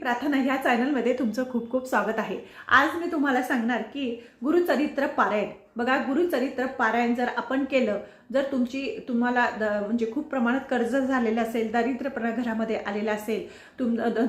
प्रार्थना ह्या चॅनलमध्ये तुमचं खूप खूप स्वागत आहे। आज मी तुम्हाला सांगणार की गुरुचरित्र पारायण। बघा, गुरुचरित्र पारायण जर आपण केलं, जर तुम्हाला म्हणजे खूप प्रमाणात कर्ज झालेलं असेल, दारिद्र्यपणा घरामध्ये आलेला असेल,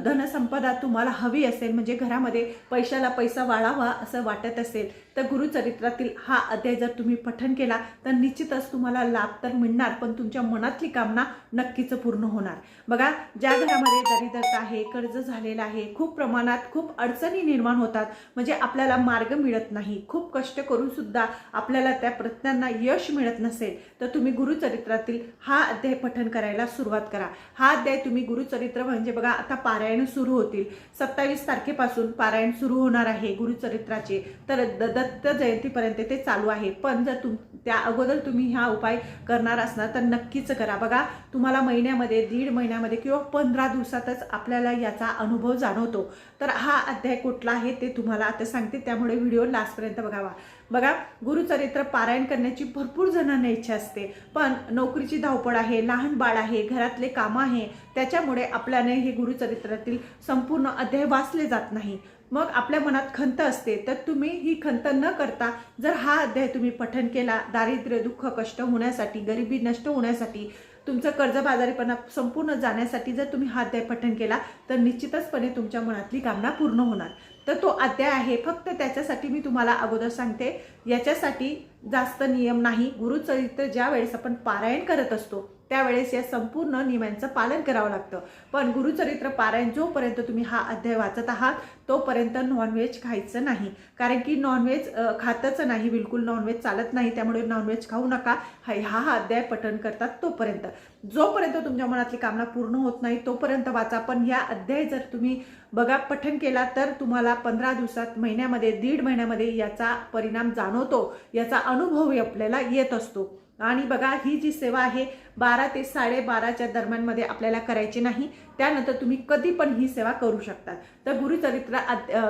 धनसंपदा तुम्हाला हवी असेल, म्हणजे घरामध्ये पैशाला पैसा वाढावा असं वाटत असेल, तर गुरुचरित्रातील हा अध्याय जर तुम्ही पठण केला तर निश्चितच तुम्हाला लाभ तर मिळणार, पण तुमच्या मनातली कामना नक्कीच पूर्ण होणार। बघा, ज्या घरामध्ये दरिद्रता आहे, कर्ज झालेला आहे, खूप प्रमाणात खूप अडचणी निर्माण होतात, म्हणजे आपल्याला मार्ग मिळत नाही, खूप कष्ट करून सुद्धा आपल्याला त्या प्रयत्नांना यश मिळत नसेल, तर तुम्ही गुरुचरित्रातील हा अध्याय पठण करायला सुरुवात करा। हा अध्याय तुम्ही गुरुचरित्र म्हणजे बघा, आता पारायण सुरू होतील, 27 तारखेपासून पारायण सुरू होणार आहे गुरुचरित्राचे, तर दत्त जयंतीपर्यंत ते चालू आहे। पण जर त्या अगोदर तुम्ही हा उपाय करणार असणार तर नक्कीच करा। बघा, तुम्हाला महिन्यामध्ये, दीड महिन्यामध्ये किंवा 15 दिवसातच आपल्याला याचा अनुभव जाणवतो। तर हा अध्याय कुठला आहे ते तुम्हाला आता सांगते, त्यामुळे व्हिडिओ लास्टपर्यंत बघावा। बघा, गुरुचरित्र पारायण करण्याची भरपूर जणांना इच्छा असते, पण नोकरीची धावपळ आहे, लहान बाळ आहे, घरातले कामं आहे, त्याच्यामुळे आपल्याने हे गुरुचरित्रातील संपूर्ण अध्याय वाचले जात नाही। मग आपल्या मनात खंत असते, तर तुम्ही ही खंत न करता जर हा अध्याय तुम्ही पठण केला, दारिद्र्य, दुःख, कष्ट होण्यासाठी, गरिबी नष्ट होण्यासाठी, तुमचं कर्जबाजारीपणा संपूर्ण जाण्यासाठी जर तुम्ही हा अध्याय पठण केला तर निश्चितचपणे तुमच्या मनातली कामना पूर्ण होणार। तर तो अध्याय आहे, फक्त त्याच्यासाठी मी तुम्हाला अगोदर सांगते, याच्यासाठी जास्त नियम नाही। गुरुचरित्र ज्या वेळेस आपण पारायण करत असतो त्यावेळेस या संपूर्ण नियमांचं पालन करावं लागतं, पण गुरुचरित्र पारायण जोपर्यंत तुम्ही हा अध्याय वाचत आहात तोपर्यंत नॉनव्हेज खायचं नाही, कारण की नॉनव्हेज खातच नाही, बिलकुल नॉनव्हेज चालत नाही, त्यामुळे नॉनव्हेज खाऊ नका। हा अध्याय पठण करतात तोपर्यंत, जोपर्यंत तुमच्या मनातली कामना पूर्ण होत नाही तोपर्यंत वाचा। पण या अध्याय जर तुम्ही बघा पठण केला तर तुम्हाला 15 दिवसात, महिन्यामध्ये, दीड महिन्यामध्ये याचा परिणाम जाणवतो, याचा अनुभव आपल्याला येत असतो। आणि बघा, ही जी सेवा आहे 12 ते 12:30च्या दरम्यानमध्ये आपल्याला करायची नाही, त्यानंतर तुम्ही कधी पण ही सेवा करू शकता। तर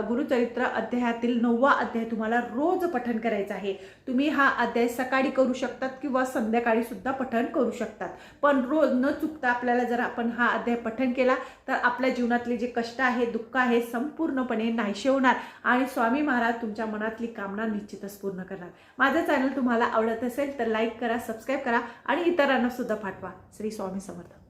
गुरुचरित्र अध्यायातील 9वा अध्याय तुम्हाला रोज पठण करायचा आहे। तुम्ही हा अध्याय सकाळी करू शकतात किंवा संध्याकाळी सुद्धा पठण करू शकतात, पण रोज न चुकता आपल्याला जर आपण हा अध्याय पठण केला तर आपल्या जीवनातले जे कष्ट आहे, दुःख आहे, संपूर्णपणे नाहीसे होणार आणि स्वामी महाराज तुमच्या मनातली कामना निश्चितच पूर्ण करणार। माझं चॅनल तुम्हाला आवडत असेल तर लाईक करा, सबस्क्राईब करा आणि इतरांना सुद्धा पाठवा। श्री स्वामी समर्थ।